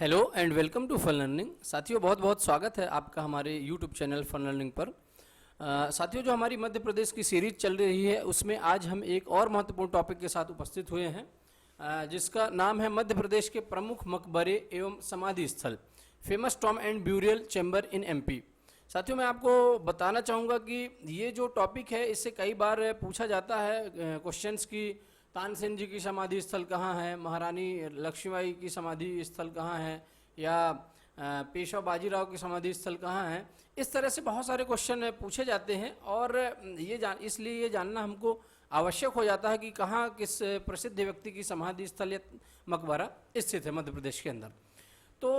Hello and welcome to fun learning. साथियों, बहुत बहुत स्वागत है आपका हमारे यूट्यूब चैनल फन लर्निंग पर। साथियों, जो हमारी मध्य प्रदेश की सीरीज चल रही है उसमें आज हम एक और महत्वपूर्ण टॉपिक के साथ उपस्थित हुए हैं, जिसका नाम है मध्य प्रदेश के प्रमुख मकबरे एवं समाधि स्थल, famous Tom and burial chamber in MP. साथियों, मैं आपको बताना चाहूँगा कि ये जो टॉपिक है इससे कई बार पूछा जाता है क्वेश्चंस की तानसेन जी की समाधि स्थल कहाँ है, महारानी लक्ष्मीबाई की समाधि स्थल कहाँ है, या पेशवा बाजीराव की समाधि स्थल कहाँ है। इस तरह से बहुत सारे क्वेश्चन पूछे जाते हैं और इसलिए ये जानना हमको आवश्यक हो जाता है कि कहाँ किस प्रसिद्ध व्यक्ति की समाधि स्थल या मकबरा स्थित है मध्य प्रदेश के अंदर। तो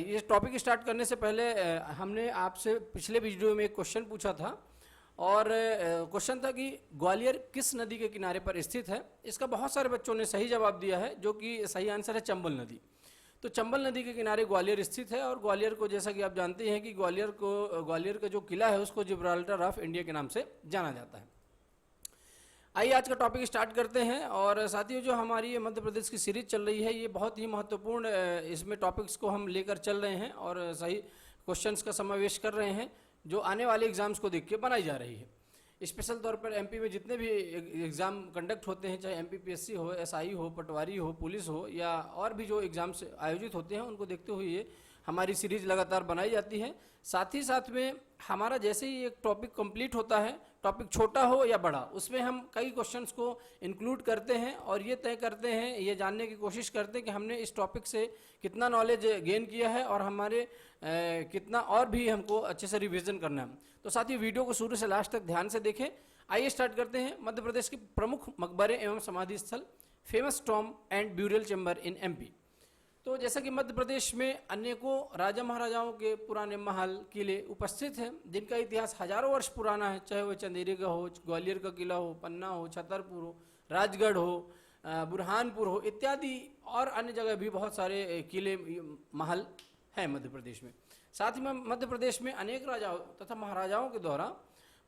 ये टॉपिक स्टार्ट करने से पहले हमने आपसे पिछले वीडियो में एक क्वेश्चन पूछा था और क्वेश्चन था कि ग्वालियर किस नदी के किनारे पर स्थित है। इसका बहुत सारे बच्चों ने सही जवाब दिया है, जो कि सही आंसर है चंबल नदी। तो चंबल नदी के किनारे ग्वालियर स्थित है और ग्वालियर को, जैसा कि आप जानते हैं कि ग्वालियर का जो किला है उसको जिब्राल्टर ऑफ इंडिया के नाम से जाना जाता है। आइए आज का टॉपिक स्टार्ट करते हैं। और साथियों, जो हमारी ये मध्य प्रदेश की सीरीज चल रही है ये बहुत ही महत्वपूर्ण, इसमें टॉपिक्स को हम लेकर चल रहे हैं और सही क्वेश्चंस का समावेश कर रहे हैं जो आने वाले एग्जाम्स को देख के बनाई जा रही है। स्पेशल तौर पर एमपी में जितने भी एग्ज़ाम कंडक्ट होते हैं, चाहे एमपीपीएससी हो, एसआई हो, पटवारी हो, पुलिस हो, या और भी जो एग्ज़ाम्स आयोजित होते हैं उनको देखते हुए हमारी सीरीज़ लगातार बनाई जाती है। साथ ही साथ में हमारा जैसे ही एक टॉपिक कंप्लीट होता है, टॉपिक छोटा हो या बड़ा, उसमें हम कई क्वेश्चंस को इंक्लूड करते हैं और ये तय करते हैं, ये जानने की कोशिश करते हैं कि हमने इस टॉपिक से कितना नॉलेज गेन किया है और हमारे कितना और भी हमको अच्छे से रिवीजन करना है। तो साथियों, वीडियो को शुरू से लास्ट तक ध्यान से देखें। आइए स्टार्ट करते हैं। मध्य प्रदेश के प्रमुख मकबरे एवं समाधि स्थल, famous Tom and burial chamber in MP. तो जैसा कि मध्य प्रदेश में अनेकों राजा महाराजाओं के पुराने महल, किले उपस्थित हैं, जिनका इतिहास हजारों वर्ष पुराना है, चाहे वो चंदेरी का हो, ग्वालियर का किला हो, पन्ना हो, छतरपुर हो, राजगढ़ हो, बुरहानपुर हो इत्यादि, और अन्य जगह भी बहुत सारे किले महल हैं मध्य प्रदेश में। साथ ही में मध्य प्रदेश में अनेक राजाओं तथा महाराजाओं के द्वारा,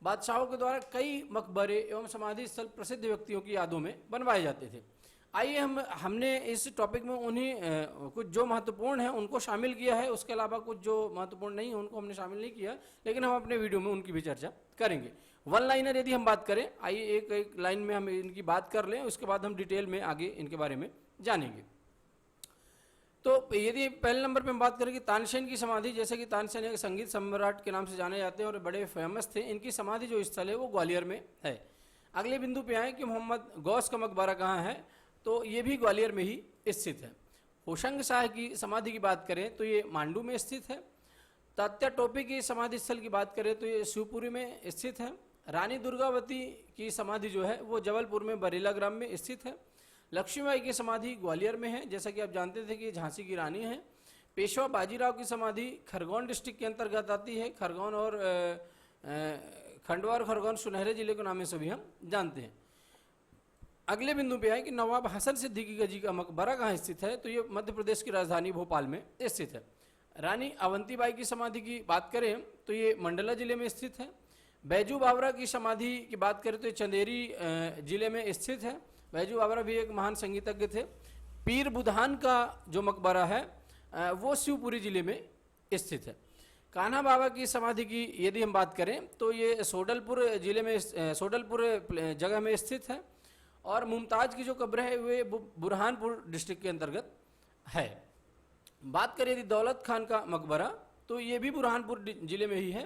बादशाहों के द्वारा कई मकबरे एवं समाधि स्थल प्रसिद्ध व्यक्तियों की यादों में बनवाए जाते थे। आइए हमने इस टॉपिक में उन्हीं कुछ जो महत्वपूर्ण हैं उनको शामिल किया है, उसके अलावा कुछ जो महत्वपूर्ण नहीं है उनको हमने शामिल नहीं किया, लेकिन हम अपने वीडियो में उनकी भी चर्चा करेंगे। वन लाइनर यदि हम बात करें, आइए एक एक लाइन में हम इनकी बात कर लें, उसके बाद हम डिटेल में आगे इनके बारे में जानेंगे। तो यदि पहले नंबर पे हम बात करें कि तानसेन की समाधि, जैसे कि तानसेन एक संगीत सम्राट के नाम से जाने जाते हैं और बड़े फेमस थे, इनकी समाधि जो स्थल है वो ग्वालियर में है। अगले बिंदु पे आए कि मोहम्मद गौस का मकबरा कहाँ है, तो ये भी ग्वालियर में ही स्थित है। होशंग शाह की समाधि की बात करें तो ये मांडू में स्थित है। तात्या टोपे की समाधि स्थल की बात करें तो ये शिवपुरी में स्थित है। रानी दुर्गावती की समाधि जो है वो जबलपुर में बरेला ग्राम में स्थित है। लक्ष्मीबाई की समाधि ग्वालियर में है, जैसा कि आप जानते थे कि झांसी की रानी है। पेशवा बाजीराव की समाधि खरगोन डिस्ट्रिक्ट के अंतर्गत आती है। खरगोन और खंडवा और खरगोन सुनहरे जिले के नाम से भी हम जानते हैं। अगले बिंदु पे है कि नवाब हसन सिद्दीकी जी का मकबरा कहाँ स्थित है, तो ये मध्य प्रदेश की राजधानी भोपाल में स्थित है। रानी अवंतीबाई की समाधि की बात करें तो ये मंडला जिले में स्थित है। बैजू बावरा की समाधि की बात करें तो ये चंदेरी जिले में स्थित है। बैजू बावरा भी एक महान संगीतज्ञ थे। पीर बुधान का जो मकबरा है वो शिवपुरी जिले में स्थित है। कान्हा बाबा की समाधि की यदि हम बात करें तो ये सोडलपुर जिले में, सोडलपुर जगह में स्थित है। और मुमताज की जो कब्र है वे बुरहानपुर डिस्ट्रिक्ट के अंतर्गत है। बात करें यदि दौलत खान का मकबरा तो ये भी बुरहानपुर जिले में ही है।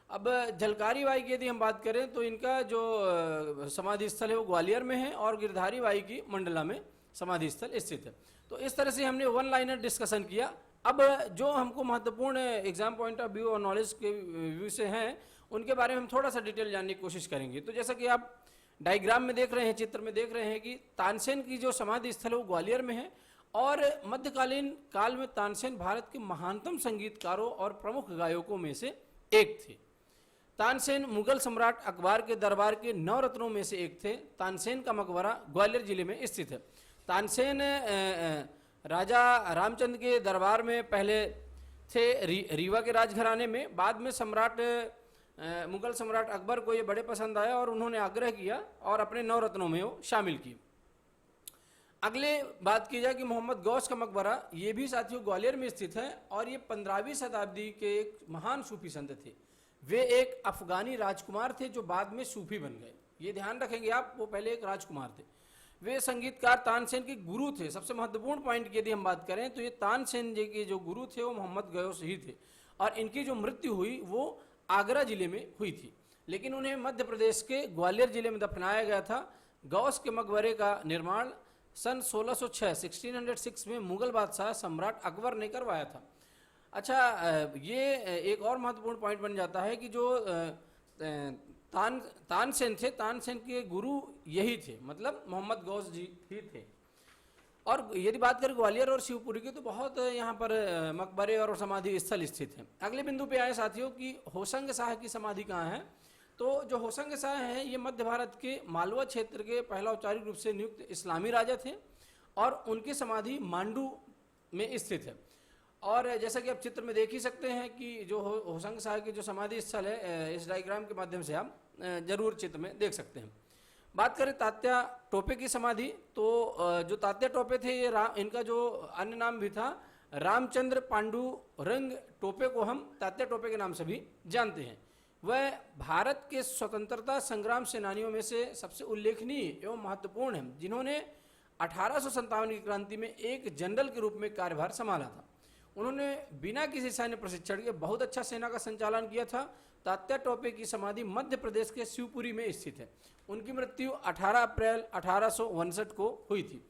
अब झलकारी बाई की यदि हम बात करें तो इनका जो समाधि स्थल है वो ग्वालियर में है और गिरधारी बाई की मंडला में समाधि स्थल स्थित है। तो इस तरह से हमने वन लाइनर डिस्कशन किया। अब जो हमको महत्वपूर्ण एग्जाम पॉइंट ऑफ व्यू और नॉलेज के व्यू से हैं उनके बारे में हम थोड़ा सा डिटेल जानने की कोशिश करेंगे। तो जैसा कि आप डायग्राम में देख रहे हैं, चित्र में देख रहे हैं कि तानसेन की जो समाधि स्थल है वो ग्वालियर में है। और मध्यकालीन काल में तानसेन भारत के महानतम संगीतकारों और प्रमुख गायकों में से एक थे। तानसेन मुगल सम्राट अकबर के दरबार के 9 रत्नों में से एक थे। तानसेन का मकबरा ग्वालियर जिले में स्थित है। तानसेन राजा रामचंद्र के दरबार में पहले थे, रीवा के राजघराने में। बाद में मुगल सम्राट अकबर को ये बड़े पसंद आया और उन्होंने आग्रह किया और अपने 9 रत्नों में वो शामिल किए। अगले बात की जाए कि मोहम्मद गौस का मकबरा, ये भी साथियों ग्वालियर में स्थित है और ये 15वीं शताब्दी के एक महान सूफी संत थे। वे एक अफगानी राजकुमार थे जो बाद में सूफी बन गए, ये ध्यान रखेंगे आप, वो पहले एक राजकुमार थे। वे संगीतकार तानसेन के गुरु थे। सबसे महत्वपूर्ण पॉइंट की यदि हम बात करें तो ये तानसेन जी के जो गुरु थे वो मोहम्मद गौस ही थे और इनकी जो मृत्यु हुई वो आगरा जिले में हुई थी, लेकिन उन्हें मध्य प्रदेश के ग्वालियर जिले में दफनाया गया था। गौस के मकबरे का निर्माण सन 1606 में मुगल बादशाह सम्राट अकबर ने करवाया था। अच्छा, ये एक और महत्वपूर्ण पॉइंट बन जाता है कि जो तानसेन थे, तानसेन के गुरु यही थे, मतलब मोहम्मद गौस जी ही थे। और यदि बात करें ग्वालियर और शिवपुरी की तो बहुत यहाँ पर मकबरे और समाधि स्थल स्थित हैं। अगले बिंदु पे आए साथियों कि होशंग शाह की समाधि कहाँ है। तो जो होशंग शाह हैं ये मध्य भारत के मालवा क्षेत्र के पहला औपचारिक रूप से नियुक्त इस्लामी राजा थे और उनकी समाधि मांडू में स्थित है। और जैसा कि आप चित्र में देख ही सकते हैं कि जो होशंग शाह की जो समाधि स्थल है, इस डायग्राम के माध्यम से आप जरूर चित्र में देख सकते हैं। बात करें तात्या टोपे की समाधि, तो जो तात्या टोपे थे ये इनका जो अन्य नाम भी था रामचंद्र पांडुरंग टोपे को हम तात्या टोपे के नाम से भी जानते हैं। वह भारत के स्वतंत्रता संग्राम सेनानियों में से सबसे उल्लेखनीय एवं महत्वपूर्ण हैं, जिन्होंने 1857 की क्रांति में एक जनरल के रूप में कार्यभार संभाला था। उन्होंने बिना किसी सैन्य प्रशिक्षण के बहुत अच्छा सेना का संचालन किया था। तात्या टोपे की समाधि मध्य प्रदेश के शिवपुरी में स्थित है। उनकी मृत्यु 18 अप्रैल 1859 को हुई थी।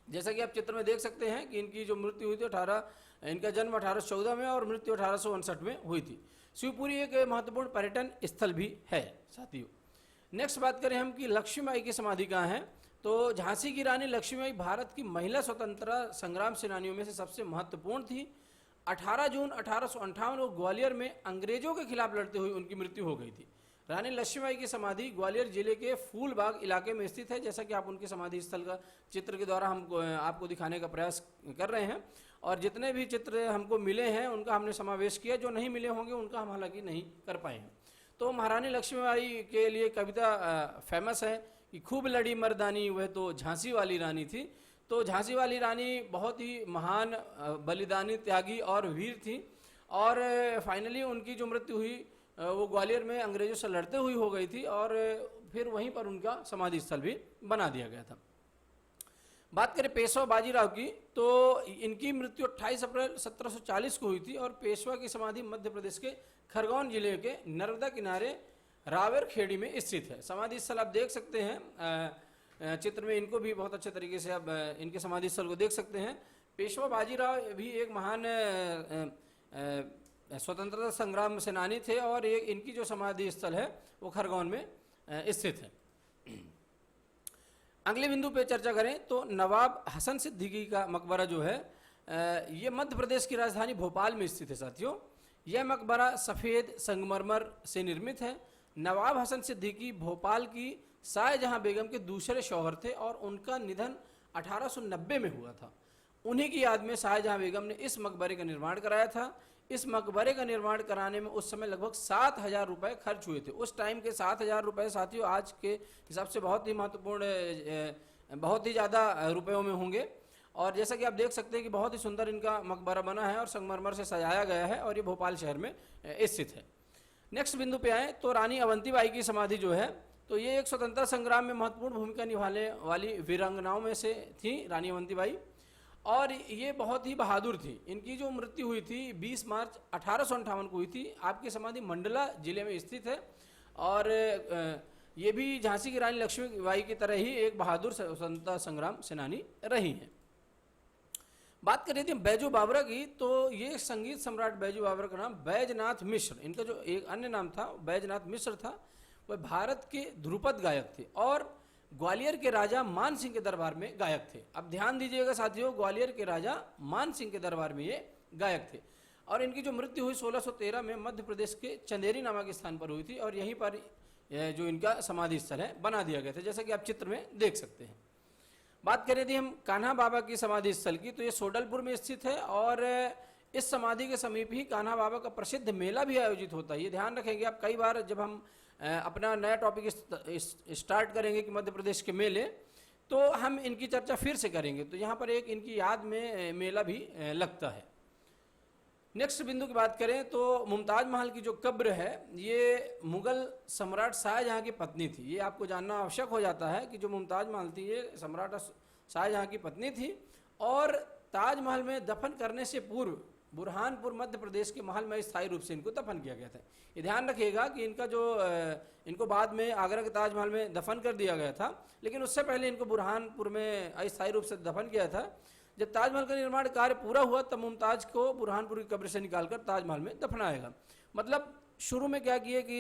जैसा कि आप चित्र में देख सकते हैं कि इनकी जो मृत्यु हुई थी इनका जन्म 1814 में और मृत्यु 1859 में हुई थी। शिवपुरी एक महत्वपूर्ण पर्यटन स्थल भी है साथियों। नेक्स्ट बात करें हम कि लक्ष्मीबाई की समाधि कहाँ है। तो झांसी की रानी लक्ष्मीबाई भारत की महिला स्वतंत्रता संग्राम सेनानियों में से सबसे महत्वपूर्ण थी। 18 जून 1858 को ग्वालियर में अंग्रेजों के खिलाफ लड़ते हुए उनकी मृत्यु हो गई थी। रानी लक्ष्मीबाई की समाधि ग्वालियर जिले के फूलबाग इलाके में स्थित है, जैसा कि आप उनकी समाधि स्थल का चित्र के द्वारा हम आपको दिखाने का प्रयास कर रहे हैं। और जितने भी चित्र हमको मिले हैं उनका हमने समावेश किया, जो नहीं मिले होंगे उनका हम हालांकि नहीं कर पाए हैं। तो महारानी लक्ष्मीबाई के लिए कविता फेमस है कि खूब लड़ी मर्दानी वह तो झांसी वाली रानी थी। तो झांसी वाली रानी बहुत ही महान बलिदानी, त्यागी और वीर थी। और फाइनली उनकी जो मृत्यु हुई वो ग्वालियर में अंग्रेजों से लड़ते हुई हो गई थी और फिर वहीं पर उनका समाधि स्थल भी बना दिया गया था। बात करें पेशवा बाजीराव की, तो इनकी मृत्यु 28 अप्रैल 1740 को हुई थी और पेशवा की समाधि मध्य प्रदेश के खरगोन जिले के नर्मदा किनारे रावेर खेड़ी में स्थित है। समाधि स्थल आप देख सकते हैं चित्र में, इनको भी बहुत अच्छे तरीके से आप इनके समाधि स्थल को देख सकते हैं। पेशवा बाजीराव भी एक महान स्वतंत्रता संग्राम सेनानी थे और ये इनकी जो समाधि स्थल है वो खरगोन में स्थित है। अगले बिंदु पे चर्चा करें तो नवाब हसन सिद्दीकी का मकबरा जो है ये मध्य प्रदेश की राजधानी भोपाल में स्थित है साथियों। यह मकबरा सफ़ेद संगमरमर से निर्मित है। नवाब हसन सिद्दीकी भोपाल की शाहजहां बेगम के दूसरे शौहर थे और उनका निधन 1890 में हुआ था। उन्हीं की याद में शाहजहां बेगम ने इस मकबरे का निर्माण कराया था। इस मकबरे का निर्माण कराने में उस समय लगभग 7,000 रुपये खर्च हुए थे। उस टाइम के 7,000 रुपये साथियों आज के हिसाब से बहुत ही महत्वपूर्ण, बहुत ही ज़्यादा रुपयों में होंगे। और जैसा कि आप देख सकते हैं कि बहुत ही सुंदर इनका मकबरा बना है और संगमरमर से सजाया गया है और ये भोपाल शहर में स्थित है। नेक्स्ट बिंदु पे आए तो रानी अवंतीबाई की समाधि जो है, तो ये एक स्वतंत्रता संग्राम में महत्वपूर्ण भूमिका निभाने वाली वीरांगनाओं में से थी रानी अवंतीबाई और ये बहुत ही बहादुर थी। इनकी जो मृत्यु हुई थी 20 मार्च 1858 को हुई थी। आपकी समाधि मंडला जिले में स्थित है और ये भी झांसी की रानी लक्ष्मीबाई की तरह ही एक बहादुर स्वतंत्रता संग्राम सेनानी रही हैं। बात कर रही थी बैजू बावरा की, तो ये संगीत सम्राट बैजू बावरा का नाम बैजनाथ मिश्र, इनका जो एक अन्य नाम था बैजनाथ मिश्र था, वह भारत के ध्रुपद गायक थे और ग्वालियर के राजा मान सिंह के दरबार में गायक थे। अब ध्यान दीजिएगा साथियों, ग्वालियर के राजा मान सिंह के दरबार में ये गायक थे और इनकी जो मृत्यु हुई 1613 में मध्य प्रदेश के चंदेरी नामक स्थान पर हुई थी और यहीं पर जो इनका समाधि स्थल है बना दिया गया था, जैसा कि आप चित्र में देख सकते हैं। बात करें थी हम कान्हा बाबा की समाधि स्थल की, तो ये सोडलपुर में स्थित है और इस समाधि के समीप ही कान्हा बाबा का प्रसिद्ध मेला भी आयोजित होता है। ये ध्यान रखेंगे आप, कई बार जब हम अपना नया टॉपिक स्टार्ट करेंगे कि मध्य प्रदेश के मेले, तो हम इनकी चर्चा फिर से करेंगे। तो यहाँ पर एक इनकी याद में मेला भी लगता है। नेक्स्ट बिंदु की बात करें तो मुमताज महल की जो कब्र है ये मुगल सम्राट शाहजहां की पत्नी थी। ये आपको जानना आवश्यक हो जाता है कि जो मुमताज महल थी ये सम्राट शाहजहां की पत्नी थी, और ताजमहल में दफन करने से पूर्व बुरहानपुर मध्य प्रदेश के महल में स्थायी रूप से इनको दफन किया गया था। ये ध्यान रखिएगा कि इनको बाद में आगरा के ताजमहल में दफन कर दिया गया था, लेकिन उससे पहले इनको बुरहानपुर में अस्थायी रूप से दफन किया था। जब ताजमहल का निर्माण कार्य पूरा हुआ तब मुमताज को बुरहानपुर की कब्र से निकालकर ताजमहल में दफनाया गया। मतलब शुरू में क्या किए कि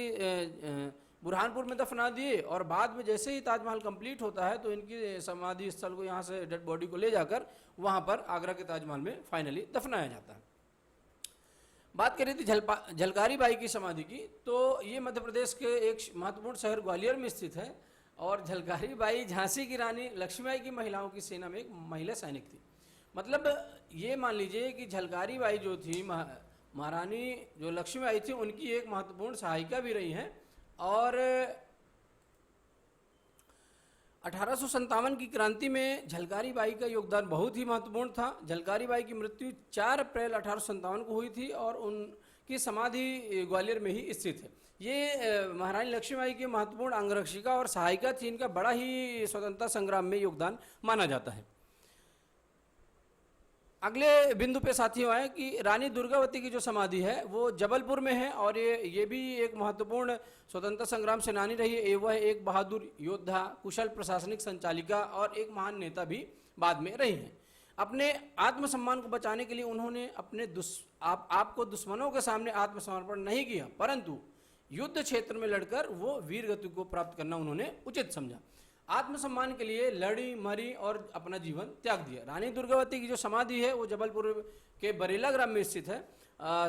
बुरहानपुर में दफना दिए, और बाद में जैसे ही ताजमहल कंप्लीट होता है तो इनकी समाधि स्थल को यहाँ से डेड बॉडी को ले जाकर वहाँ पर आगरा के ताजमहल में फाइनली दफनाया जाता है। बात करी थी झलकारी बाई की समाधि की, तो ये मध्य प्रदेश के एक महत्वपूर्ण शहर ग्वालियर में स्थित है, और झलकारी बाई झांसी की रानी लक्ष्मीबाई की महिलाओं की सेना में एक महिला सैनिक थी। मतलब ये मान लीजिए कि झलकारी बाई जो थी महारानी जो लक्ष्मीबाई थी उनकी एक महत्वपूर्ण सहायिका भी रही हैं, और 1857 की क्रांति में झलकारी बाई का योगदान बहुत ही महत्वपूर्ण था। झलकारी बाई की मृत्यु 4 अप्रैल 1857 को हुई थी, और उनकी समाधि ग्वालियर में ही स्थित है। ये महारानी लक्ष्मीबाई की महत्वपूर्ण अंगरक्षिका और सहायिका थी। इनका बड़ा ही स्वतंत्रता संग्राम में योगदान माना जाता है। अगले बिंदु पे साथियों आए कि रानी दुर्गावती की जो समाधि है वो जबलपुर में है, और ये भी एक महत्वपूर्ण स्वतंत्रता संग्राम सेनानी रही है। वह एक बहादुर योद्धा, कुशल प्रशासनिक संचालिका और एक महान नेता भी बाद में रही हैं। अपने आत्मसम्मान को बचाने के लिए उन्होंने अपने आपको दुश्मनों के सामने आत्मसमर्पण नहीं किया, परंतु युद्ध क्षेत्र में लड़कर वो वीर गति को प्राप्त करना उन्होंने उचित समझा। आत्मसम्मान के लिए लड़ी मरी और अपना जीवन त्याग दिया। रानी दुर्गावती की जो समाधि है वो जबलपुर के बरेला ग्राम में स्थित है।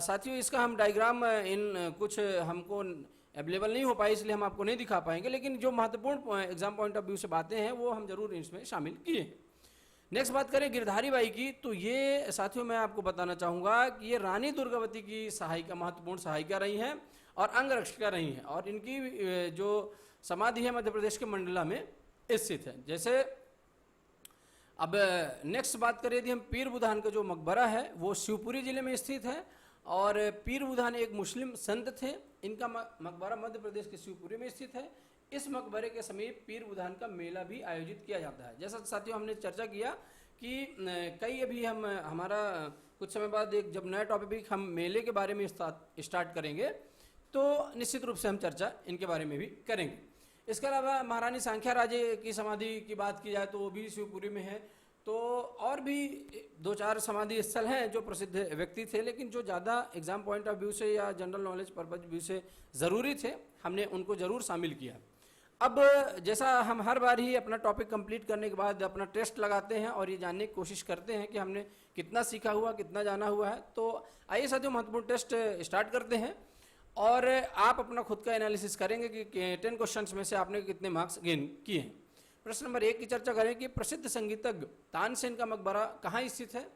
साथियों इसका हम डायग्राम इन कुछ हमको अवेलेबल नहीं हो पाए इसलिए हम आपको नहीं दिखा पाएंगे, लेकिन जो महत्वपूर्ण एग्जाम पॉइंट ऑफ व्यू से बातें हैं वो हम जरूर इसमें शामिल किए हैं। नेक्स्ट बात करें गिरधारी बाई की, तो ये साथियों मैं आपको बताना चाहूँगा कि ये रानी दुर्गावती की सहायिका, महत्वपूर्ण सहायिका रही हैं और अंगरक्षिका रही हैं, और इनकी जो समाधि है मध्य प्रदेश के मंडला में स्थित है। जैसे अब नेक्स्ट बात करें यदि हम पीर बुधान का जो मकबरा है वो शिवपुरी जिले में स्थित है, और पीर बुधान एक मुस्लिम संत थे। इनका मकबरा मध्य प्रदेश के शिवपुरी में स्थित है। इस मकबरे के समीप पीर बुधान का मेला भी आयोजित किया जाता है। जैसा साथियों हमने चर्चा किया कि कई अभी हम हमारा कुछ समय बाद एक जब नया टॉपिक हम मेले के बारे में स्टार्ट करेंगे तो निश्चित रूप से हम चर्चा इनके बारे में भी करेंगे। इसके अलावा महारानी सांख्या राजे की समाधि की बात की जाए तो वो भी शिवपुरी में है। तो और भी 2-4 समाधि स्थल हैं जो प्रसिद्ध व्यक्ति थे, लेकिन जो ज़्यादा एग्जाम पॉइंट ऑफ व्यू से या जनरल नॉलेज पर्पज व्यू से ज़रूरी थे हमने उनको ज़रूर शामिल किया। अब जैसा हम हर बार ही अपना टॉपिक कंप्लीट करने के बाद अपना टेस्ट लगाते हैं और ये जानने की कोशिश करते हैं कि हमने कितना सीखा हुआ, कितना जाना हुआ है। तो आइए साथियों महत्वपूर्ण टेस्ट स्टार्ट करते हैं, और आप अपना खुद का एनालिसिस करेंगे कि 10 क्वेश्चंस में से आपने कितने मार्क्स गेन किए हैं। प्रश्न नंबर 1 की चर्चा करें कि प्रसिद्ध संगीतज्ञ तानसेन का मकबरा कहाँ स्थित है।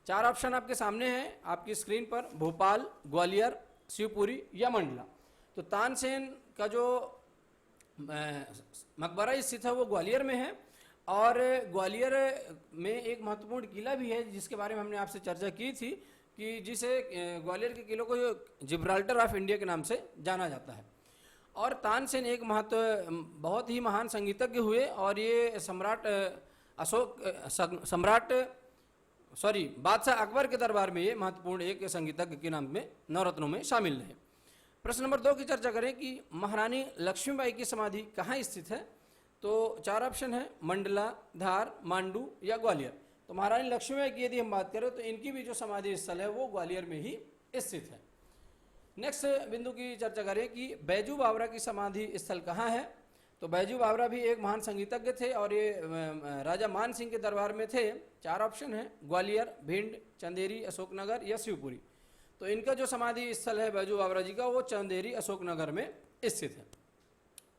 4 ऑप्शन आपके सामने हैं आपकी स्क्रीन पर, भोपाल, ग्वालियर, शिवपुरी या मंडला। तो तानसेन का जो मकबरा स्थित है वो ग्वालियर में है, और ग्वालियर में एक महत्वपूर्ण किला भी है जिसके बारे में हमने आपसे चर्चा की थी कि जिसे ग्वालियर के किले को जिब्राल्टर ऑफ इंडिया के नाम से जाना जाता है। और तानसेन एक बहुत ही महान संगीतज्ञ हुए, और ये बादशाह अकबर के दरबार में ये महत्वपूर्ण एक संगीतज्ञ के नाम में नवरत्नों में शामिल रहे। प्रश्न नंबर 2 की चर्चा करें कि महारानी लक्ष्मीबाई की समाधि कहाँ स्थित है। तो 4 ऑप्शन है, मंडला, धार, मांडू या ग्वालियर। तो महारानी लक्ष्मीबाई की यदि हम बात करें तो इनकी भी जो समाधि स्थल है वो ग्वालियर में ही स्थित है। नेक्स्ट बिंदु की चर्चा करें कि बैजू बावरा की समाधि स्थल कहाँ है। तो बैजू बावरा भी एक महान संगीतज्ञ थे और ये राजा मान सिंह के दरबार में थे। 4 ऑप्शन है, ग्वालियर, भिंड, चंदेरी, अशोकनगर या शिवपुरी। तो इनका जो समाधि स्थल है बैजू बावरा जी का वो चंदेरी, अशोकनगर में स्थित है।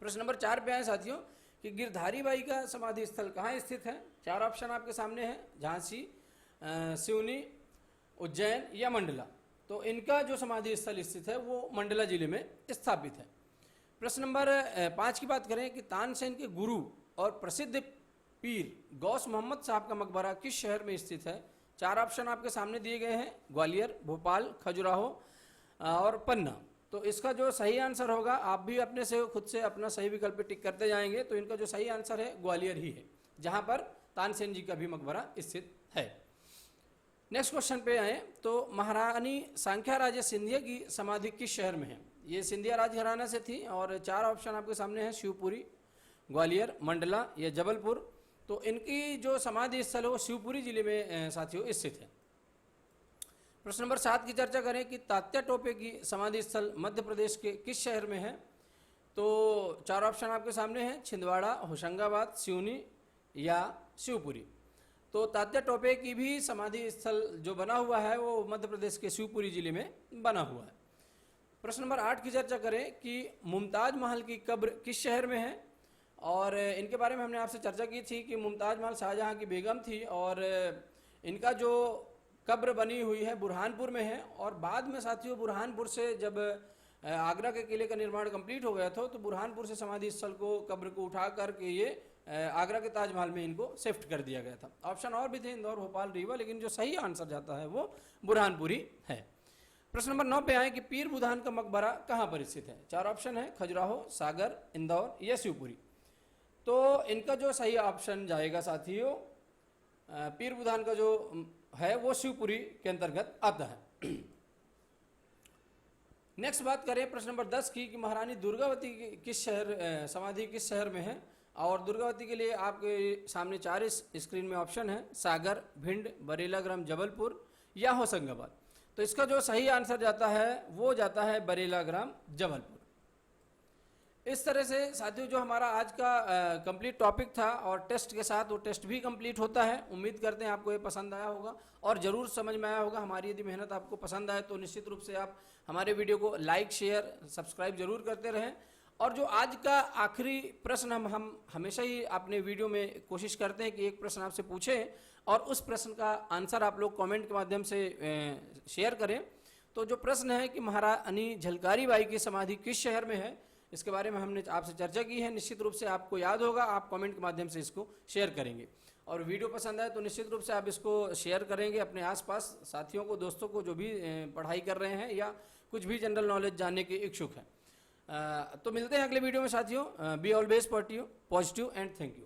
प्रश्न नंबर 4 पे आए साथियों कि गिरधारी बाई का समाधि स्थल कहाँ स्थित है। 4 ऑप्शन आपके सामने हैं, झांसी, सिवनी, उज्जैन या मंडला। तो इनका जो समाधि स्थल स्थित है वो मंडला जिले में स्थापित है। प्रश्न नंबर 5 की बात करें कि तानसेन के गुरु और प्रसिद्ध पीर गौस मोहम्मद साहब का मकबरा किस शहर में स्थित है? 4 ऑप्शन आपके सामने दिए गए हैं, ग्वालियर, भोपाल, खजुराहो और पन्ना। तो इसका जो सही आंसर होगा, आप भी अपने से खुद से अपना सही विकल्प टिक करते जाएंगे, तो इनका जो सही आंसर है ग्वालियर ही है, जहां पर तानसेन जी का भी मकबरा स्थित है। नेक्स्ट क्वेश्चन पे आए तो महारानी सांख्या राजे सिंधिया की समाधि किस शहर में है? ये सिंधिया राजघराना से थी और 4 ऑप्शन आपके सामने हैं, शिवपुरी, ग्वालियर, मंडला या जबलपुर। तो इनकी जो समाधि स्थल है वो शिवपुरी जिले में साथियों स्थित है। प्रश्न नंबर 7 की चर्चा करें कि तात्या टोपे की समाधि स्थल मध्य प्रदेश के किस शहर में है? तो 4 ऑप्शन आपके सामने हैं, छिंदवाड़ा, होशंगाबाद, सिवनी या शिवपुरी। तो तात्या टोपे की भी समाधि स्थल जो बना हुआ है वो मध्य प्रदेश के शिवपुरी जिले में बना हुआ है। प्रश्न नंबर 8 की चर्चा करें कि मुमताज महल की कब्र किस शहर में है? और इनके बारे में हमने आपसे चर्चा की थी कि मुमताज महल शाहजहां की बेगम थी और इनका जो कब्र बनी हुई है बुरहानपुर में है। और बाद में साथियों बुरहानपुर से जब आगरा के किले का निर्माण कंप्लीट हो गया था तो बुरहानपुर से समाधि स्थल को, कब्र को उठा करके ये आगरा के ताजमहल में इनको शिफ्ट कर दिया गया था। ऑप्शन और भी थे, इंदौर, भोपाल, रीवा, लेकिन जो सही आंसर जाता है वो बुरहानपुरी है। प्रश्न नंबर 9 पे आए कि पीर बुधान का मकबरा कहाँ पर स्थित है? 4 ऑप्शन है, खजुराहो, सागर, इंदौर या शिवपुरी। तो इनका जो सही ऑप्शन जाएगा साथियों, पीर बुधान का जो है वो शिवपुरी के अंतर्गत आता है। नेक्स्ट बात करें प्रश्न नंबर 10 की कि महारानी दुर्गावती की किस शहर समाधि किस शहर में है? और दुर्गावती के लिए आपके सामने 4 स्क्रीन में ऑप्शन है, सागर, भिंड, बरेला ग्राम, जबलपुर या होशंगाबाद। तो इसका जो सही आंसर जाता है वो जाता है बरेला ग्राम, जबलपुर। इस तरह से साथियों जो हमारा आज का कंप्लीट टॉपिक था और टेस्ट के साथ वो टेस्ट भी कंप्लीट होता है। उम्मीद करते हैं आपको ये पसंद आया होगा और ज़रूर समझ में आया होगा। हमारी यदि मेहनत आपको पसंद आए तो निश्चित रूप से आप हमारे वीडियो को लाइक, शेयर, सब्सक्राइब जरूर करते रहें। और जो आज का आखिरी प्रश्न हम हमेशा ही अपने वीडियो में कोशिश करते हैं कि एक प्रश्न आपसे पूछें और उस प्रश्न का आंसर आप लोग कमेंट के माध्यम से शेयर करें। तो जो प्रश्न है कि महारानी झलकारी बाई की समाधि किस शहर में है, इसके बारे में हमने आपसे चर्चा की है। निश्चित रूप से आपको याद होगा, आप कमेंट के माध्यम से इसको शेयर करेंगे। और वीडियो पसंद आए तो निश्चित रूप से आप इसको शेयर करेंगे अपने आसपास साथियों को, दोस्तों को जो भी पढ़ाई कर रहे हैं या कुछ भी जनरल नॉलेज जानने के इच्छुक हैं। तो मिलते हैं अगले वीडियो में साथियों। Be always positive and thank you.